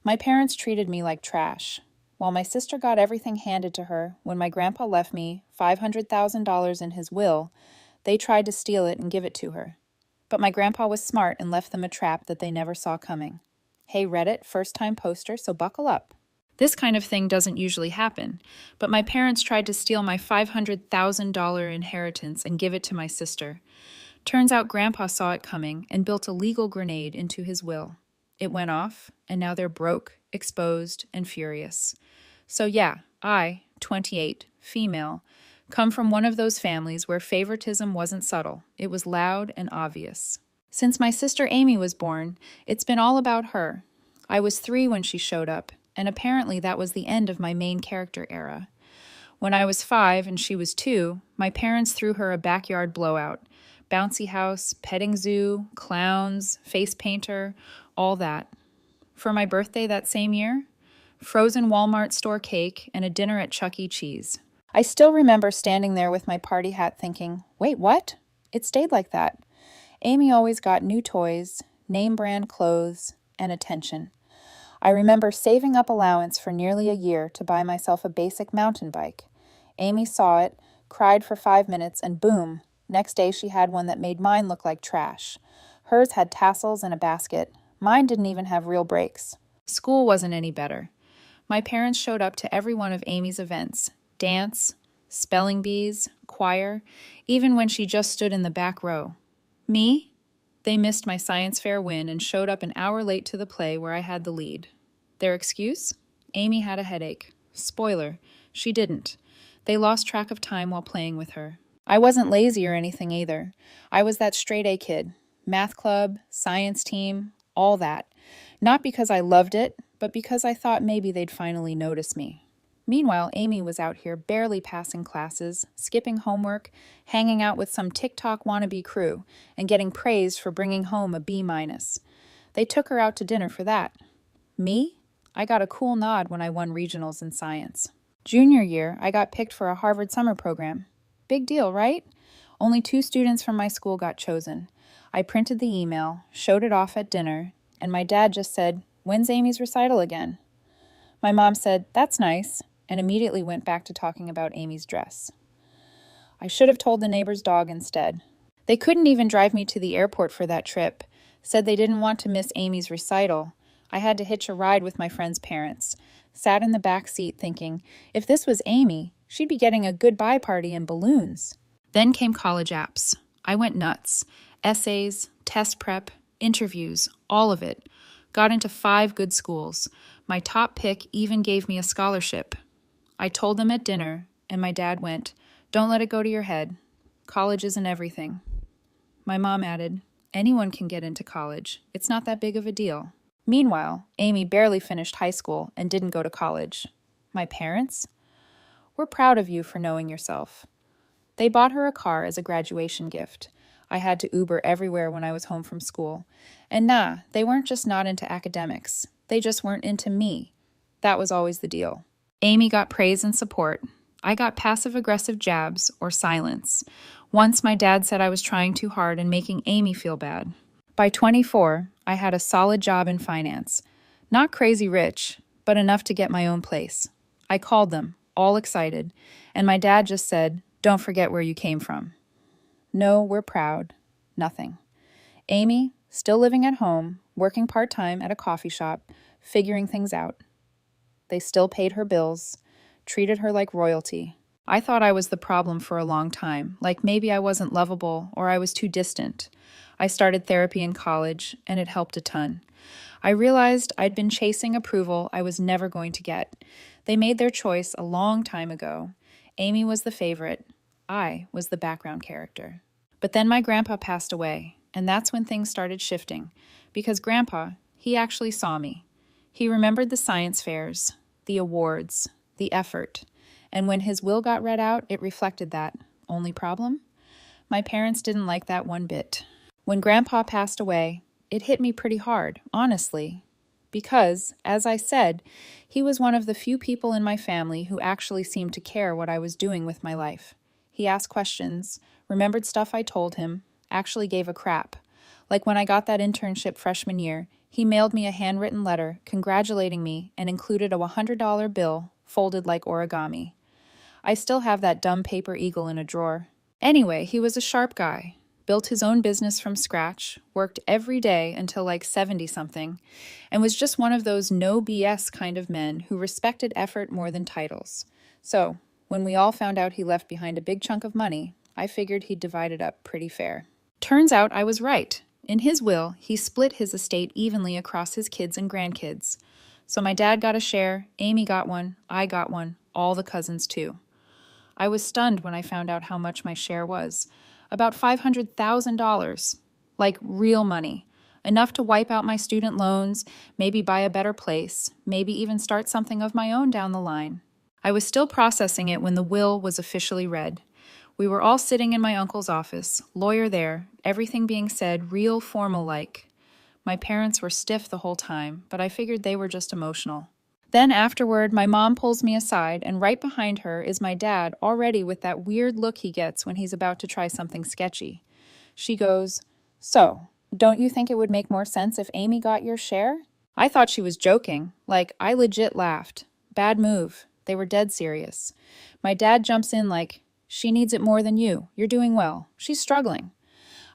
My parents treated me like trash. While my sister got everything handed to her, when my grandpa left me $500,000 in his will, they tried to steal it and give it to her. But my grandpa was smart and left them a trap that they never saw coming. Hey Reddit, first-time poster, so buckle up. This kind of thing doesn't usually happen, but my parents tried to steal my $500,000 inheritance and give it to my sister. Turns out Grandpa saw it coming and built a legal grenade into his will. It went off, and now they're broke, exposed, and furious. So yeah, I, 28, female, come from one of those families where favoritism wasn't subtle. It was loud and obvious. Since my sister Amy was born, it's been all about her. I was 3 when she showed up, and apparently that was the end of my main character era. When I was 5 and she was 2, my parents threw her a backyard blowout. Bouncy house, petting zoo, clowns, face painter, all that. For my birthday that same year, frozen Walmart store cake and a dinner at Chuck E. Cheese. I still remember standing there with my party hat thinking, wait, what? It stayed like that. Amy always got new toys, name brand clothes, and attention. I remember saving up allowance for nearly a year to buy myself a basic mountain bike. Amy saw it, cried for 5 minutes, and boom, next day she had one that made mine look like trash. Hers had tassels and a basket. Mine didn't even have real brakes. School wasn't any better. My parents showed up to every one of Amy's events, dance, spelling bees, choir, even when she just stood in the back row. Me? They missed my science fair win and showed up an hour late to the play where I had the lead. Their excuse? Amy had a headache. Spoiler, she didn't. They lost track of time while playing with her. I wasn't lazy or anything either. I was that straight A kid. Math club, science team, all that. Not because I loved it, but because I thought maybe they'd finally notice me. Meanwhile, Amy was out here barely passing classes, skipping homework, hanging out with some TikTok wannabe crew, and getting praised for bringing home a B-. They took her out to dinner for that. Me? I got a cool nod when I won regionals in science. Junior year, I got picked for a Harvard summer program. Big deal, right? Only 2 students from my school got chosen. I printed the email, showed it off at dinner, and my dad just said, "When's Amy's recital again?" My mom said, "That's nice," and immediately went back to talking about Amy's dress. I should have told the neighbor's dog instead. They couldn't even drive me to the airport for that trip, said they didn't want to miss Amy's recital. I had to hitch a ride with my friend's parents. Sat in the back seat thinking, if this was Amy, she'd be getting a goodbye party and balloons. Then came college apps. I went nuts. Essays, test prep, interviews, all of it. Got into 5 good schools. My top pick even gave me a scholarship. I told them at dinner, and my dad went, "Don't let it go to your head. College isn't everything." My mom added, "Anyone can get into college. It's not that big of a deal." Meanwhile, Amy barely finished high school and didn't go to college. My parents? "We're proud of you for knowing yourself." They bought her a car as a graduation gift. I had to Uber everywhere when I was home from school. And nah, they weren't just not into academics. They just weren't into me. That was always the deal. Amy got praise and support. I got passive-aggressive jabs or silence. Once my dad said I was trying too hard and making Amy feel bad. By 24, I had a solid job in finance. Not crazy rich, but enough to get my own place. I called them, all excited, and my dad just said, "Don't forget where you came from." No, we're proud. Nothing. Amy, still living at home, working part-time at a coffee shop, figuring things out. They still paid her bills, treated her like royalty. I thought I was the problem for a long time, like maybe I wasn't lovable or I was too distant. I started therapy in college, and it helped a ton. I realized I'd been chasing approval I was never going to get. They made their choice a long time ago. Amy was the favorite. I was the background character. But then my grandpa passed away, and that's when things started shifting, because Grandpa, he actually saw me. He remembered the science fairs, the awards, the effort, and when his will got read out, it reflected that. Only problem? My parents didn't like that one bit. When Grandpa passed away, it hit me pretty hard, honestly, because, as I said, he was one of the few people in my family who actually seemed to care what I was doing with my life. He asked questions, remembered stuff I told him, actually gave a crap. Like when I got that internship freshman year, He mailed me a handwritten letter congratulating me and included a $100 bill folded like origami. I still have that dumb paper eagle in a drawer. Anyway, he was a sharp guy, built his own business from scratch, worked every day until like 70-something, and was just one of those no BS kind of men who respected effort more than titles. So, when we all found out he left behind a big chunk of money, I figured he'd divide it up pretty fair. Turns out I was right. In his will, he split his estate evenly across his kids and grandkids. So my dad got a share, Amy got one, I got one, all the cousins too. I was stunned when I found out how much my share was. About $500,000. Like real money. Enough to wipe out my student loans, maybe buy a better place, maybe even start something of my own down the line. I was still processing it when the will was officially read. We were all sitting in my uncle's office, lawyer there, everything being said real formal-like. My parents were stiff the whole time, but I figured they were just emotional. Then afterward, my mom pulls me aside, and right behind her is my dad, already with that weird look he gets when he's about to try something sketchy. She goes, "So, don't you think it would make more sense if Amy got your share?" I thought she was joking. Like, I legit laughed. Bad move. They were dead serious. My dad jumps in like, "She needs it more than you. You're doing well. She's struggling."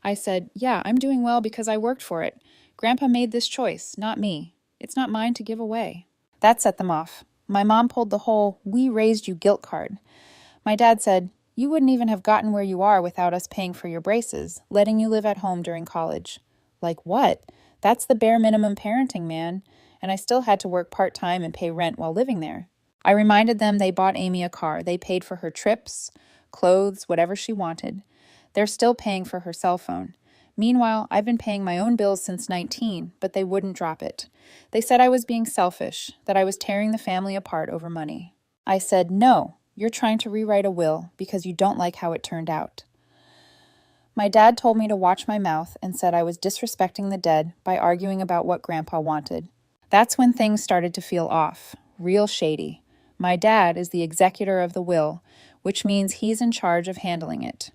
I said, "Yeah, I'm doing well because I worked for it. Grandpa made this choice, not me. It's not mine to give away." That set them off. My mom pulled the whole "we raised you" guilt card. My dad said, "You wouldn't even have gotten where you are without us paying for your braces, letting you live at home during college." Like what? That's the bare minimum parenting, man. And I still had to work part-time and pay rent while living there. I reminded them they bought Amy a car. They paid for her trips, clothes, whatever she wanted. They're still paying for her cell phone. Meanwhile, I've been paying my own bills since 19, but they wouldn't drop it. They said I was being selfish, that I was tearing the family apart over money. I said, "No, you're trying to rewrite a will because you don't like how it turned out." My dad told me to watch my mouth and said I was disrespecting the dead by arguing about what Grandpa wanted. That's when things started to feel off, real shady. My dad is the executor of the will, which means he's in charge of handling it.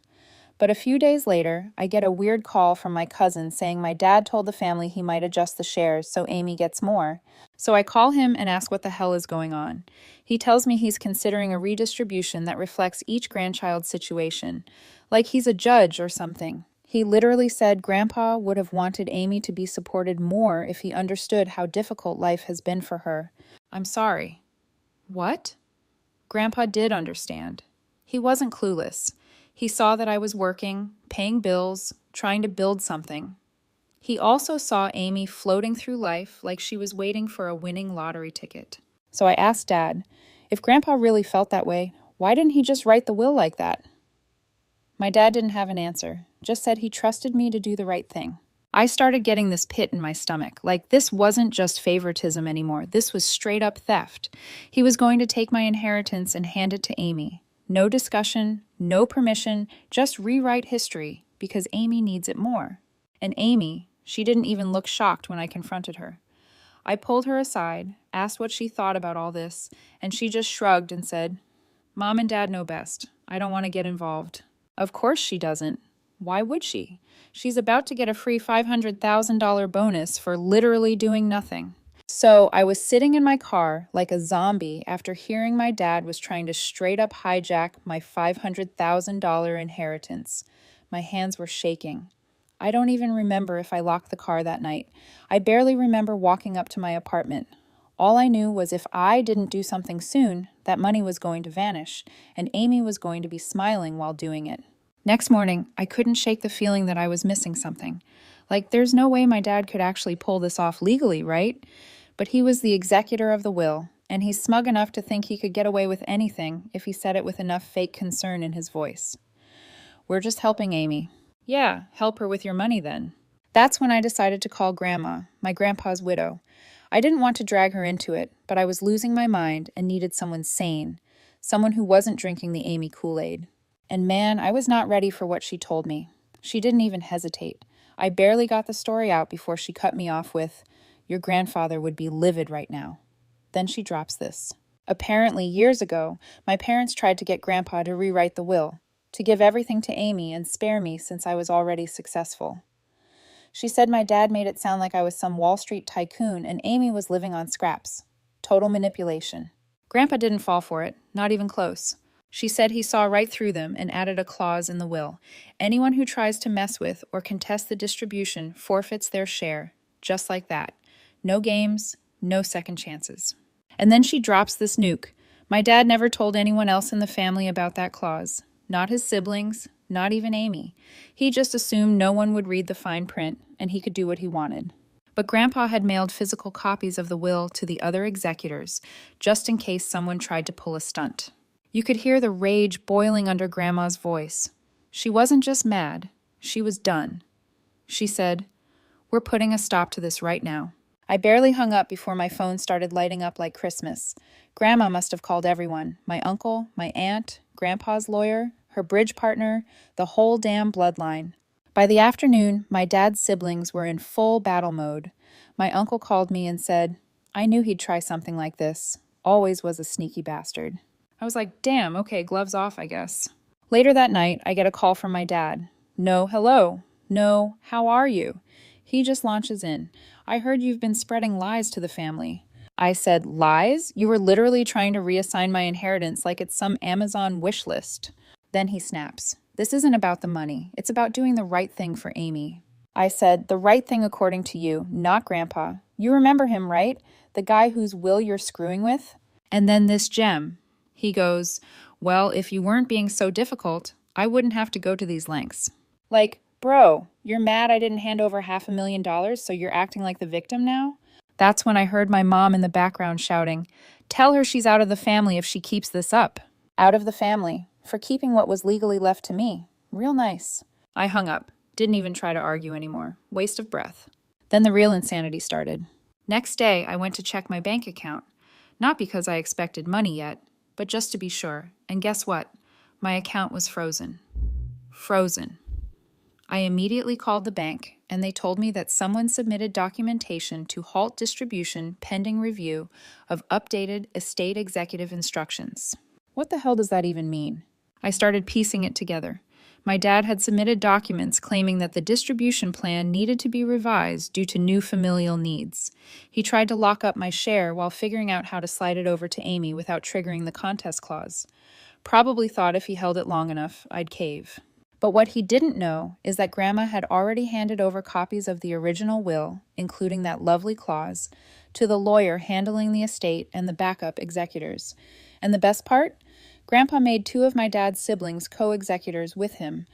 But a few days later, I get a weird call from my cousin saying my dad told the family he might adjust the shares so Amy gets more. So I call him and ask what the hell is going on. He tells me he's considering a redistribution that reflects each grandchild's situation, like he's a judge or something. He literally said Grandpa would have wanted Amy to be supported more if he understood how difficult life has been for her. I'm sorry. What? Grandpa did understand. He wasn't clueless. He saw that I was working, paying bills, trying to build something. He also saw Amy floating through life like she was waiting for a winning lottery ticket. So I asked Dad, if Grandpa really felt that way, why didn't he just write the will like that? My dad didn't have an answer, just said he trusted me to do the right thing. I started getting this pit in my stomach, like this wasn't just favoritism anymore, this was straight up theft. He was going to take my inheritance and hand it to Amy. No discussion, no permission, just rewrite history, because Amy needs it more. And Amy, she didn't even look shocked when I confronted her. I pulled her aside, asked what she thought about all this, and she just shrugged and said, "Mom and Dad know best. I don't want to get involved." Of course she doesn't. Why would she? She's about to get a free $500,000 bonus for literally doing nothing. So I was sitting in my car like a zombie after hearing my dad was trying to straight up hijack my $500,000 inheritance. My hands were shaking. I don't even remember if I locked the car that night. I barely remember walking up to my apartment. All I knew was if I didn't do something soon, that money was going to vanish, and Amy was going to be smiling while doing it. Next morning, I couldn't shake the feeling that I was missing something. Like, there's no way my dad could actually pull this off legally, right? But he was the executor of the will, and he's smug enough to think he could get away with anything if he said it with enough fake concern in his voice. "We're just helping Amy." "Yeah, help her with your money then." That's when I decided to call Grandma, my grandpa's widow. I didn't want to drag her into it, but I was losing my mind and needed someone sane, someone who wasn't drinking the Amy Kool-Aid. And man, I was not ready for what she told me. She didn't even hesitate. I barely got the story out before she cut me off with, "Your grandfather would be livid right now." Then she drops this. Apparently, years ago, my parents tried to get Grandpa to rewrite the will, to give everything to Amy and spare me since I was already successful. She said my dad made it sound like I was some Wall Street tycoon and Amy was living on scraps. Total manipulation. Grandpa didn't fall for it, not even close. She said he saw right through them and added a clause in the will. Anyone who tries to mess with or contest the distribution forfeits their share, just like that. No games, no second chances. And then she drops this nuke. My dad never told anyone else in the family about that clause. Not his siblings, not even Amy. He just assumed no one would read the fine print and he could do what he wanted. But Grandpa had mailed physical copies of the will to the other executors, just in case someone tried to pull a stunt. You could hear the rage boiling under Grandma's voice. She wasn't just mad, she was done. She said, "We're putting a stop to this right now." I barely hung up before my phone started lighting up like Christmas. Grandma must have called everyone, my uncle, my aunt, Grandpa's lawyer, her bridge partner, the whole damn bloodline. By the afternoon, my dad's siblings were in full battle mode. My uncle called me and said, "I knew he'd try something like this. Always was a sneaky bastard." I was like, damn, okay, gloves off, I guess. Later that night, I get a call from my dad. No, hello. No, how are you? He just launches in. "I heard you've been spreading lies to the family." I said, "Lies? You were literally trying to reassign my inheritance like it's some Amazon wish list." Then he snaps. "This isn't about the money. It's about doing the right thing for Amy." I said, "The right thing according to you, not Grandpa. You remember him, right? The guy whose will you're screwing with?" And then this gem. He goes, "Well, if you weren't being so difficult, I wouldn't have to go to these lengths." Like, bro, you're mad I didn't hand over $500,000, so you're acting like the victim now? That's when I heard my mom in the background shouting, "Tell her she's out of the family if she keeps this up." Out of the family, for keeping what was legally left to me. Real nice. I hung up. Didn't even try to argue anymore. Waste of breath. Then the real insanity started. Next day, I went to check my bank account. Not because I expected money yet, but just to be sure. And guess what? My account was frozen. Frozen. I immediately called the bank, and they told me that someone submitted documentation to halt distribution pending review of updated estate executive instructions. What the hell does that even mean? I started piecing it together. My dad had submitted documents claiming that the distribution plan needed to be revised due to new familial needs. He tried to lock up my share while figuring out how to slide it over to Amy without triggering the contest clause. Probably thought if he held it long enough, I'd cave. But what he didn't know is that Grandma had already handed over copies of the original will, including that lovely clause, to the lawyer handling the estate and the backup executors. And the best part? Grandpa made 2 of my dad's siblings co-executors with him.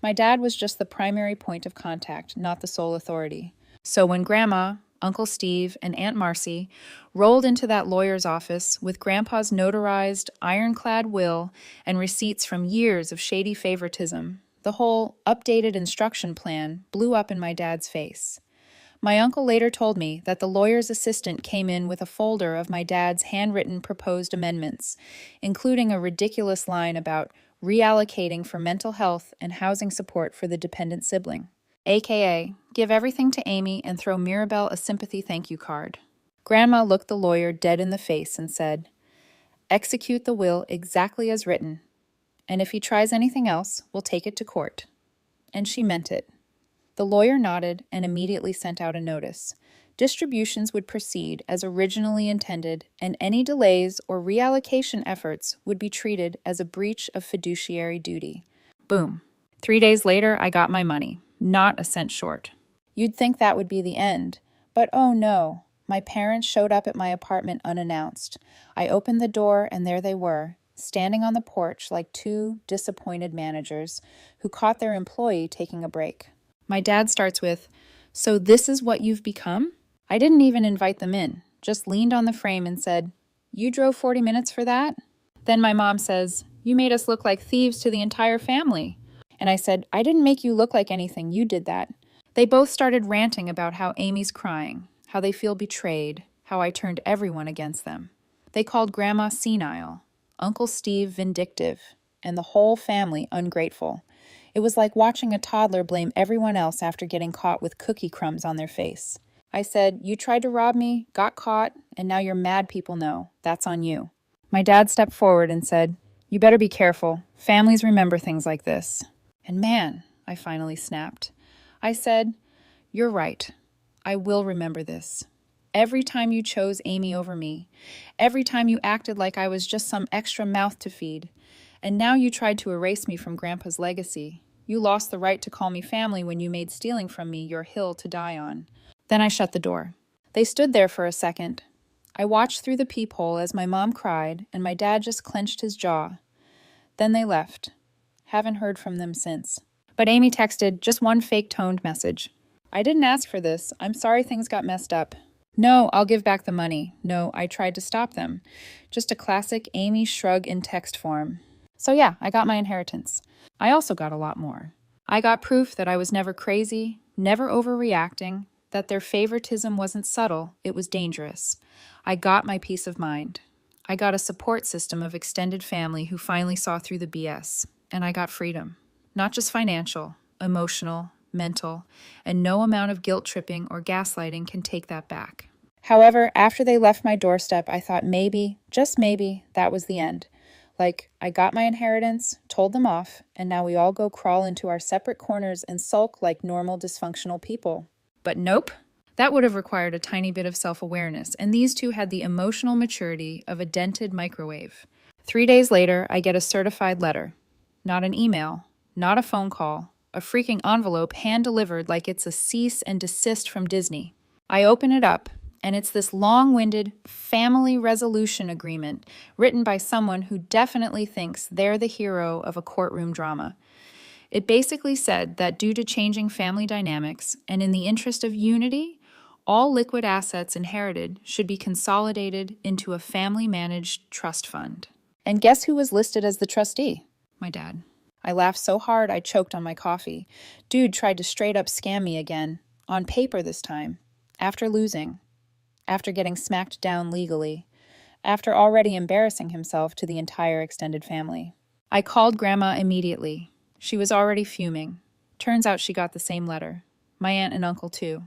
My dad was just the primary point of contact, not the sole authority. So when Grandma, Uncle Steve, and Aunt Marcy rolled into that lawyer's office with Grandpa's notarized, ironclad will and receipts from years of shady favoritism, the whole updated instruction plan blew up in my dad's face. My uncle later told me that the lawyer's assistant came in with a folder of my dad's handwritten proposed amendments, including a ridiculous line about reallocating for mental health and housing support for the dependent sibling, aka give everything to Amy and throw Mirabelle a sympathy thank you card. Grandma looked the lawyer dead in the face and said, "Execute the will exactly as written, and if he tries anything else, we'll take it to court." And she meant it. The lawyer nodded and immediately sent out a notice. Distributions would proceed as originally intended, and any delays or reallocation efforts would be treated as a breach of fiduciary duty. Boom. 3 days later, I got my money, not a cent short. You'd think that would be the end, but oh no. My parents showed up at my apartment unannounced. I opened the door and there they were, standing on the porch like 2 disappointed managers who caught their employee taking a break. My dad starts with, "So this is what you've become?" I didn't even invite them in, just leaned on the frame and said, "You drove 40 minutes for that?" Then my mom says, "You made us look like thieves to the entire family." And I said, "I didn't make you look like anything, you did that." They both started ranting about how Amy's crying, how they feel betrayed, how I turned everyone against them. They called Grandma senile, Uncle Steve vindictive, and the whole family ungrateful. It was like watching a toddler blame everyone else after getting caught with cookie crumbs on their face. I said, "You tried to rob me, got caught, and now you're mad people know. That's on you." My dad stepped forward and said, "You better be careful. Families remember things like this." And man, I finally snapped. I said, You're right. I will remember this. Every time you chose Amy over me, every time you acted like I was just some extra mouth to feed, and now you tried to erase me from Grandpa's legacy. You lost the right to call me family when you made stealing from me your hill to die on. Then I shut the door. They stood there for a second. I watched through the peephole as my mom cried and my dad just clenched his jaw. Then they left. Haven't heard from them since. But Amy texted just one fake-toned message. I didn't ask for this. I'm sorry things got messed up. No, I'll give back the money. No, I tried to stop them. Just a classic Amy shrug in text form. So yeah, I got my inheritance. I also got a lot more. I got proof that I was never crazy, never overreacting, that their favoritism wasn't subtle, it was dangerous. I got my peace of mind. I got a support system of extended family who finally saw through the BS. And I got freedom. Not just financial, emotional, mental, and no amount of guilt tripping or gaslighting can take that back. However, after they left my doorstep, I thought maybe, just maybe, that was the end. Like, I got my inheritance, told them off, and now we all go crawl into our separate corners and sulk like normal dysfunctional people. But nope. That would have required a tiny bit of self-awareness, and these two had the emotional maturity of a dented microwave. 3 days later, I get a certified letter. Not an email, not a phone call, a freaking envelope hand-delivered like it's a cease and desist from Disney. I open it up, and it's this long-winded family resolution agreement written by someone who definitely thinks they're the hero of a courtroom drama. It basically said that due to changing family dynamics and in the interest of unity, all liquid assets inherited should be consolidated into a family-managed trust fund. And guess who was listed as the trustee? My dad. I laughed so hard I choked on my coffee. Dude tried to straight up scam me again. On paper this time. After losing. After getting smacked down legally. After already embarrassing himself to the entire extended family. I called Grandma immediately. She was already fuming. Turns out she got the same letter. My aunt and uncle too.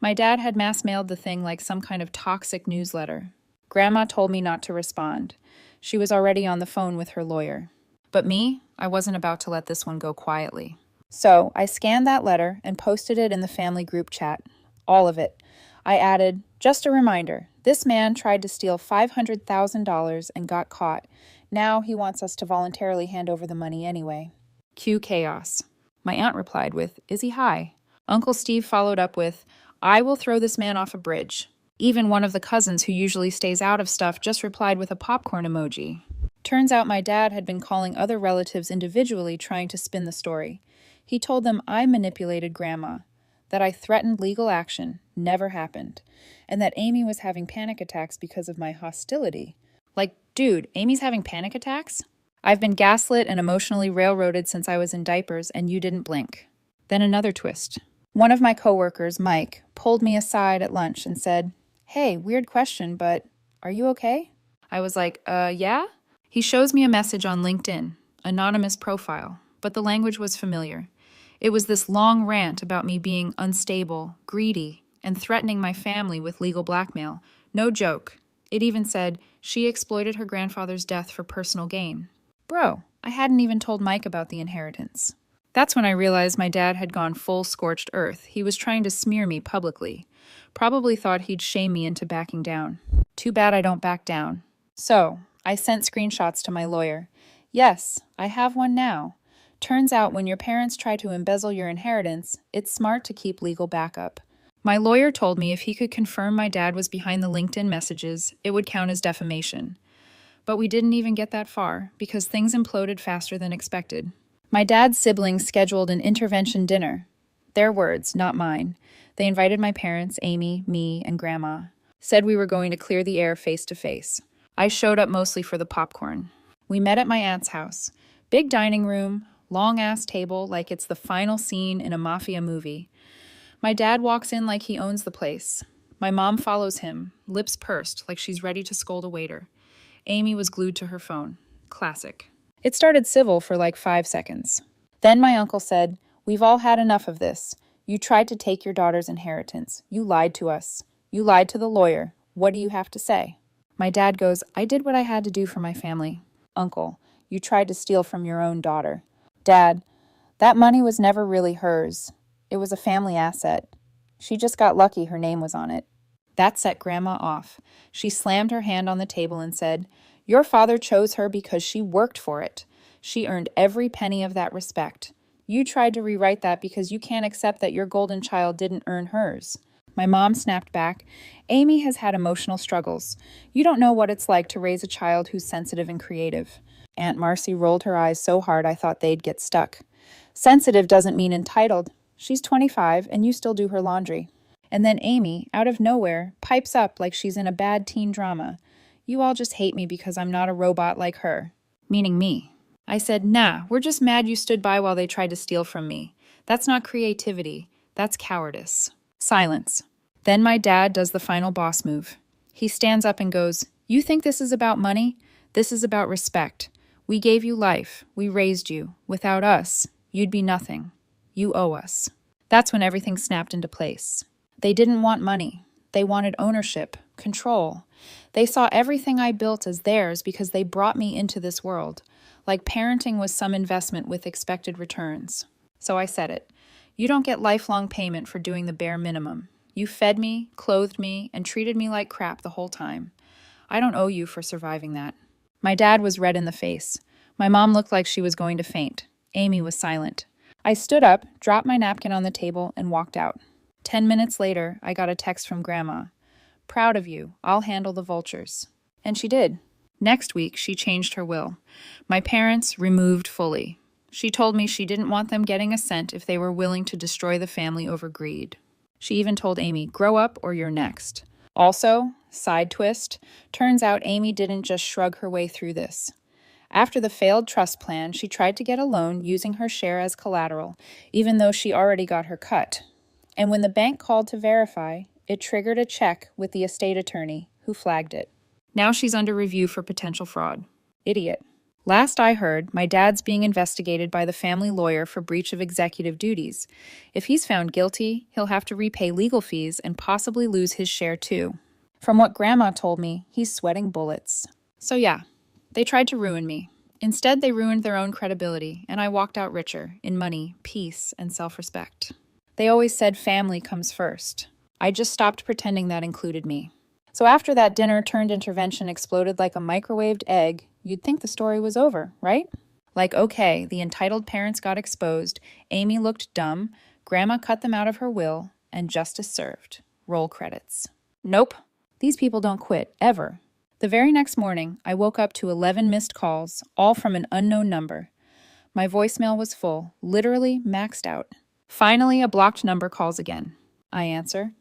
My dad had mass mailed the thing like some kind of toxic newsletter. Grandma told me not to respond. She was already on the phone with her lawyer. But me, I wasn't about to let this one go quietly. So I scanned that letter and posted it in the family group chat. All of it. I added, just a reminder, this man tried to steal $500,000 and got caught. Now he wants us to voluntarily hand over the money anyway. Cue chaos. My aunt replied with, is he high? Uncle Steve followed up with, I will throw this man off a bridge. Even one of the cousins who usually stays out of stuff just replied with a popcorn emoji. Turns out my dad had been calling other relatives individually trying to spin the story. He told them I manipulated Grandma, that I threatened legal action, never happened, and that Amy was having panic attacks because of my hostility. Like, dude, Amy's having panic attacks? I've been gaslit and emotionally railroaded since I was in diapers, and you didn't blink. Then another twist. One of my coworkers, Mike, pulled me aside at lunch and said, hey, weird question, but are you okay? I was like, yeah? He shows me a message on LinkedIn, anonymous profile, but the language was familiar. It was this long rant about me being unstable, greedy, and threatening my family with legal blackmail. No joke. It even said she exploited her grandfather's death for personal gain. Bro, I hadn't even told Mike about the inheritance. That's when I realized my dad had gone full scorched earth. He was trying to smear me publicly. Probably thought he'd shame me into backing down. Too bad I don't back down. So, I sent screenshots to my lawyer. Yes, I have one now. Turns out when your parents try to embezzle your inheritance, it's smart to keep legal backup. My lawyer told me if he could confirm my dad was behind the LinkedIn messages, it would count as defamation. But we didn't even get that far, because things imploded faster than expected. My dad's siblings scheduled an intervention dinner. Their words, not mine. They invited my parents, Amy, me, and Grandma. Said we were going to clear the air face to face. I showed up mostly for the popcorn. We met at my aunt's house. Big dining room, long-ass table like it's the final scene in a mafia movie. My dad walks in like he owns the place. My mom follows him, lips pursed like she's ready to scold a waiter. Amy was glued to her phone. Classic. It started civil for like 5 seconds. Then my uncle said, we've all had enough of this. You tried to take your daughter's inheritance. You lied to us. You lied to the lawyer. What do you have to say? My dad goes, I did what I had to do for my family. Uncle, you tried to steal from your own daughter. Dad, that money was never really hers. It was a family asset. She just got lucky her name was on it. That set Grandma off. She slammed her hand on the table and said, "Your father chose her because she worked for it. She earned every penny of that respect. You tried to rewrite that because you can't accept that your golden child didn't earn hers." My mom snapped back, "Amy has had emotional struggles. You don't know what it's like to raise a child who's sensitive and creative." Aunt Marcy rolled her eyes so hard I thought they'd get stuck. "Sensitive doesn't mean entitled. She's 25 and you still do her laundry." And then Amy, out of nowhere, pipes up like she's in a bad teen drama. "You all just hate me because I'm not a robot like her." Meaning me. I said, "Nah, we're just mad you stood by while they tried to steal from me. That's not creativity. That's cowardice." Silence. Then my dad does the final boss move. He stands up and goes, "You think this is about money? This is about respect. We gave you life. We raised you. Without us, you'd be nothing. You owe us." That's when everything snapped into place. They didn't want money. They wanted ownership, control. They saw everything I built as theirs because they brought me into this world, like parenting was some investment with expected returns. So I said it. "You don't get lifelong payment for doing the bare minimum. You fed me, clothed me, and treated me like crap the whole time. I don't owe you for surviving that." My dad was red in the face. My mom looked like she was going to faint. Amy was silent. I stood up, dropped my napkin on the table, and walked out. 10 minutes later, I got a text from Grandma. "Proud of you. I'll handle the vultures." And she did. Next week, she changed her will. My parents removed fully. She told me she didn't want them getting a cent if they were willing to destroy the family over greed. She even told Amy, "Grow up or you're next." Also, side twist, turns out Amy didn't just shrug her way through this. After the failed trust plan, she tried to get a loan using her share as collateral, even though she already got her cut. And when the bank called to verify, it triggered a check with the estate attorney, who flagged it. Now she's under review for potential fraud. Idiot. Last I heard, my dad's being investigated by the family lawyer for breach of executive duties. If he's found guilty, he'll have to repay legal fees and possibly lose his share too. From what Grandma told me, he's sweating bullets. So yeah, they tried to ruin me. Instead, they ruined their own credibility, and I walked out richer, in money, peace, and self-respect. They always said family comes first. I just stopped pretending that included me. So after that dinner turned intervention exploded like a microwaved egg, you'd think the story was over, right? Like, okay, the entitled parents got exposed, Amy looked dumb, Grandma cut them out of her will, and justice served. Roll credits. Nope. These people don't quit, ever. The very next morning, I woke up to 11 missed calls, all from an unknown number. My voicemail was full, literally maxed out. Finally, a blocked number calls again. I answer.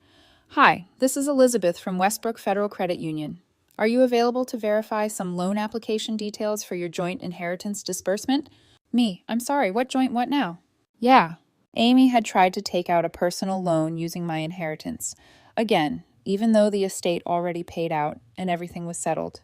"Hi, this is Elizabeth from Westbrook Federal Credit Union. Are you available to verify some loan application details for your joint inheritance disbursement?" Me, "I'm sorry, what joint what now?" Yeah. Amy had tried to take out a personal loan using my inheritance. Again, even though the estate already paid out and everything was settled.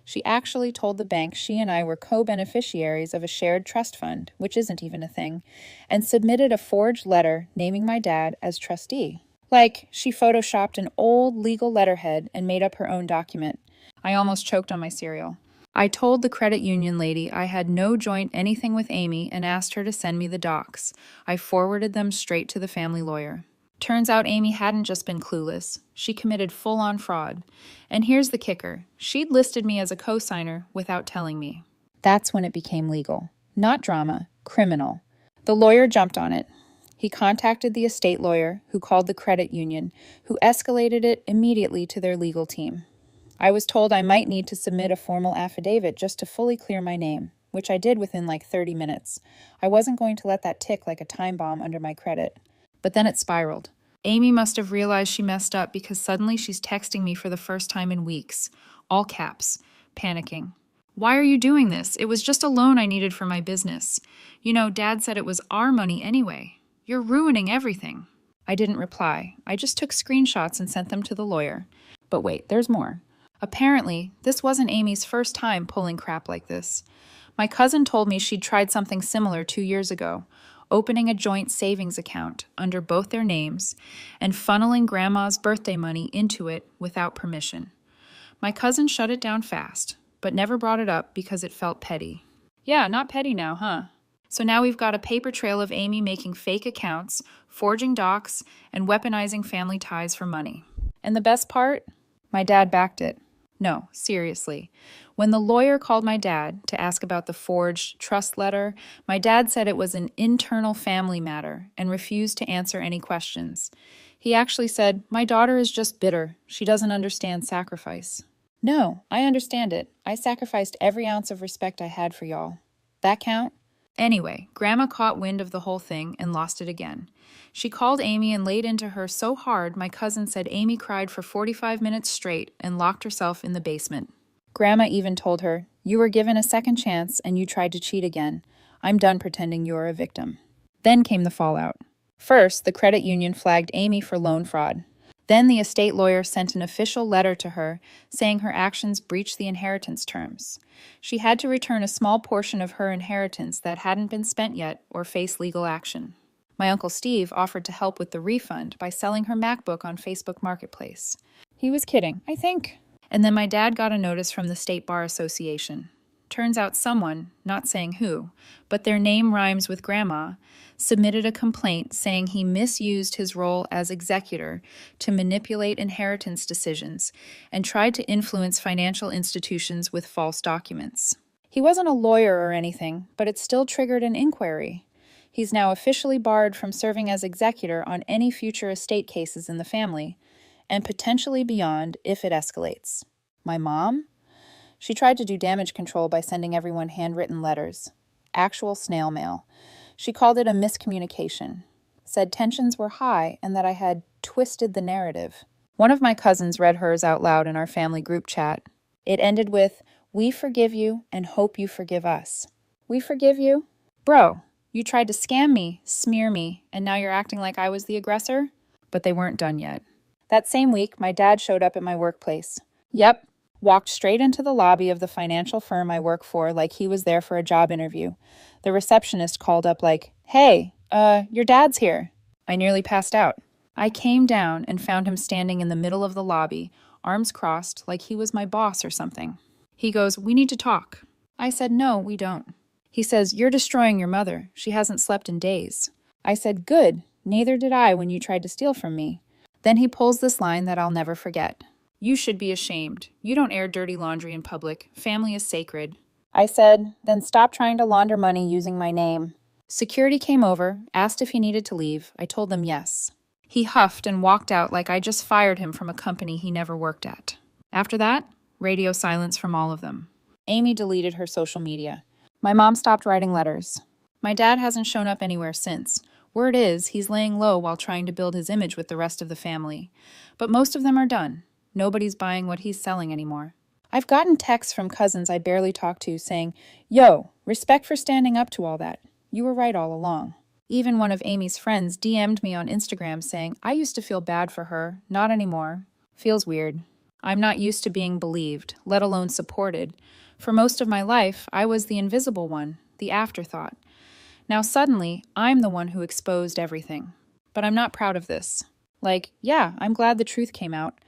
She actually told the bank she and I were co-beneficiaries of a shared trust fund, which isn't even a thing, and submitted a forged letter naming my dad as trustee. Like, she photoshopped an old legal letterhead and made up her own document. I almost choked on my cereal. I told the credit union lady I had no joint anything with Amy and asked her to send me the docs. I forwarded them straight to the family lawyer. Turns out Amy hadn't just been clueless. She committed full-on fraud. And here's the kicker. She'd listed me as a co-signer without telling me. That's when it became legal. Not drama, criminal. The lawyer jumped on it. He contacted the estate lawyer, who called the credit union, who escalated it immediately to their legal team. I was told I might need to submit a formal affidavit just to fully clear my name, which I did within like 30 minutes. I wasn't going to let that tick like a time bomb under my credit. But then it spiraled. Amy must have realized she messed up because suddenly she's texting me for the first time in weeks. All caps. Panicking. "Why are you doing this? It was just a loan I needed for my business. You know, Dad said it was our money anyway. You're ruining everything." I didn't reply. I just took screenshots and sent them to the lawyer. But wait, there's more. Apparently, this wasn't Amy's first time pulling crap like this. My cousin told me she'd tried something similar 2 years ago, opening a joint savings account under both their names and funneling Grandma's birthday money into it without permission. My cousin shut it down fast, but never brought it up because it felt petty. Yeah, not petty now, huh? So now we've got a paper trail of Amy making fake accounts, forging docs, and weaponizing family ties for money. And the best part? My dad backed it. No, seriously. When the lawyer called my dad to ask about the forged trust letter, my dad said it was an internal family matter and refused to answer any questions. He actually said, "My daughter is just bitter. She doesn't understand sacrifice." No, I understand it. I sacrificed every ounce of respect I had for y'all. That count? Anyway, Grandma caught wind of the whole thing and lost it again. She called Amy and laid into her so hard my cousin said Amy cried for 45 minutes straight and locked herself in the basement. Grandma even told her, "You were given a second chance and you tried to cheat again. I'm done pretending you're a victim." Then came the fallout. First, the credit union flagged Amy for loan fraud. Then the estate lawyer sent an official letter to her saying her actions breached the inheritance terms. She had to return a small portion of her inheritance that hadn't been spent yet or face legal action. My Uncle Steve offered to help with the refund by selling her MacBook on Facebook Marketplace. He was kidding, I think. And then my dad got a notice from the State Bar Association. Turns out someone, not saying who, but their name rhymes with Grandma, submitted a complaint saying he misused his role as executor to manipulate inheritance decisions and tried to influence financial institutions with false documents. He wasn't a lawyer or anything, but it still triggered an inquiry. He's now officially barred from serving as executor on any future estate cases in the family, and potentially beyond if it escalates. My mom? She tried to do damage control by sending everyone handwritten letters. Actual snail mail. She called it a miscommunication. Said tensions were high and that I had twisted the narrative. One of my cousins read hers out loud in our family group chat. It ended with, "We forgive you and hope you forgive us." We forgive you? Bro, you tried to scam me, smear me, and now you're acting like I was the aggressor? But they weren't done yet. That same week, my dad showed up at my workplace. Yep. Walked straight into the lobby of the financial firm I work for like he was there for a job interview. The receptionist called up like, "Hey, your dad's here." I nearly passed out. I came down and found him standing in the middle of the lobby, arms crossed like he was my boss or something. He goes, "We need to talk." I said, "No, we don't." He says, "You're destroying your mother. She hasn't slept in days." I said, "Good. Neither did I when you tried to steal from me." Then he pulls this line that I'll never forget. "You should be ashamed. You don't air dirty laundry in public. Family is sacred." I said, "Then stop trying to launder money using my name." Security came over, asked if he needed to leave. I told them yes. He huffed and walked out like I just fired him from a company he never worked at. After that, radio silence from all of them. Amy deleted her social media. My mom stopped writing letters. My dad hasn't shown up anywhere since. Word is, he's laying low while trying to build his image with the rest of the family. But most of them are done. Nobody's buying what he's selling anymore. I've gotten texts from cousins I barely talk to saying, "Yo, respect for standing up to all that. You were right all along." Even one of Amy's friends DM'd me on Instagram saying, "I used to feel bad for her, not anymore." Feels weird. I'm not used to being believed, let alone supported. For most of my life, I was the invisible one, the afterthought. Now suddenly, I'm the one who exposed everything. But I'm not proud of this. Like, yeah, I'm glad the truth came out.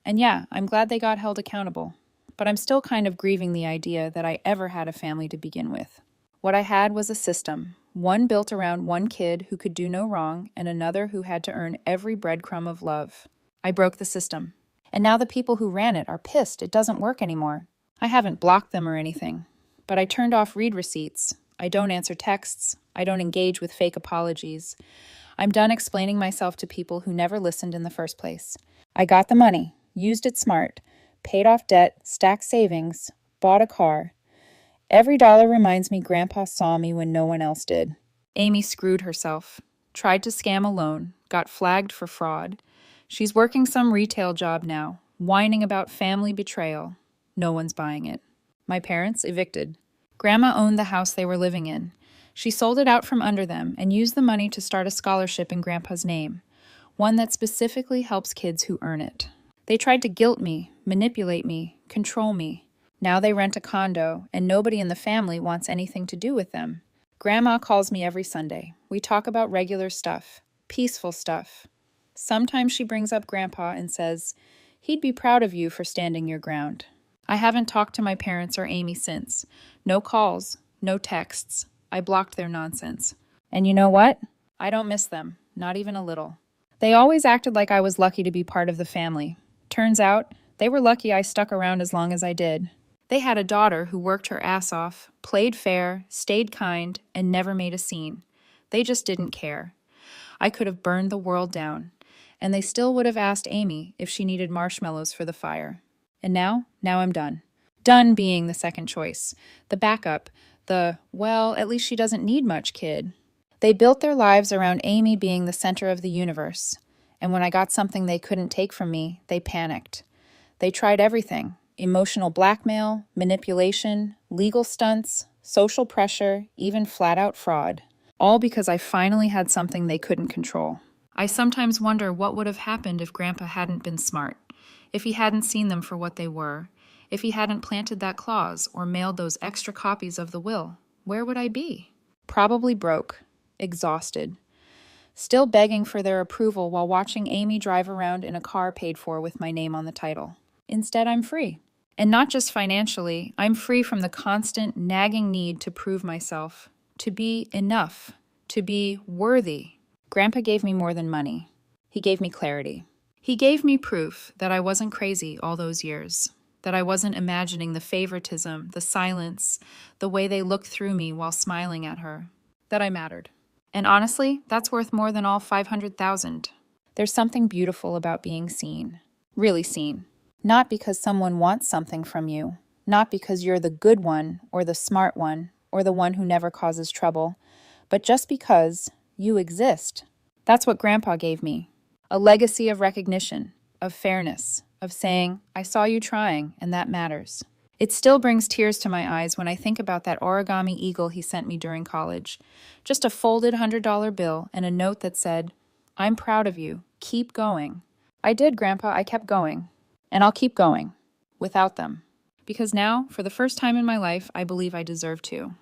And yeah, I'm glad they got held accountable. But I'm still kind of grieving the idea that I ever had a family to begin with. What I had was a system, one built around one kid who could do no wrong and another who had to earn every breadcrumb of love. I broke the system. And now the people who ran it are pissed it doesn't work anymore. I haven't blocked them or anything. But I turned off read receipts. I don't answer texts. I don't engage with fake apologies. I'm done explaining myself to people who never listened in the first place. I got the money. Used it smart, paid off debt, stacked savings, bought a car. Every dollar reminds me Grandpa saw me when no one else did. Amy screwed herself, tried to scam a loan, got flagged for fraud. She's working some retail job now, whining about family betrayal. No one's buying it. My parents evicted. Grandma owned the house they were living in. She sold it out from under them and used the money to start a scholarship in Grandpa's name, one that specifically helps kids who earn it. They tried to guilt me, manipulate me, control me. Now they rent a condo, and nobody in the family wants anything to do with them. Grandma calls me every Sunday. We talk about regular stuff, peaceful stuff. Sometimes she brings up Grandpa and says, "He'd be proud of you for standing your ground." I haven't talked to my parents or Amy since. No calls, no texts. I blocked their nonsense. And you know what? I don't miss them, not even a little. They always acted like I was lucky to be part of the family. Turns out, they were lucky I stuck around as long as I did. They had a daughter who worked her ass off, played fair, stayed kind, and never made a scene. They just didn't care. I could have burned the world down, and they still would have asked Amy if she needed marshmallows for the fire. And now I'm done. Done being the second choice, the backup, well, at least she doesn't need much kid. They built their lives around Amy being the center of the universe, and when I got something they couldn't take from me, they panicked. They tried everything: emotional blackmail, manipulation, legal stunts, social pressure, even flat-out fraud. All because I finally had something they couldn't control. I sometimes wonder what would have happened if Grandpa hadn't been smart, if he hadn't seen them for what they were, if he hadn't planted that clause or mailed those extra copies of the will. Where would I be? Probably broke, exhausted, still begging for their approval while watching Amy drive around in a car paid for with my name on the title. Instead, I'm free. And not just financially, I'm free from the constant, nagging need to prove myself, to be enough, to be worthy. Grandpa gave me more than money. He gave me clarity. He gave me proof that I wasn't crazy all those years, that I wasn't imagining the favoritism, the silence, the way they looked through me while smiling at her, that I mattered. And honestly, that's worth more than all 500,000. There's something beautiful about being seen, really seen. Not because someone wants something from you, not because you're the good one or the smart one or the one who never causes trouble, but just because you exist. That's what Grandpa gave me. A legacy of recognition, of fairness, of saying, I saw you trying, and that matters. It still brings tears to my eyes when I think about that origami eagle he sent me during college. Just a folded $100 bill and a note that said, I'm proud of you. Keep going. I did, Grandpa. I kept going. And I'll keep going. Without them. Because now, for the first time in my life, I believe I deserve to.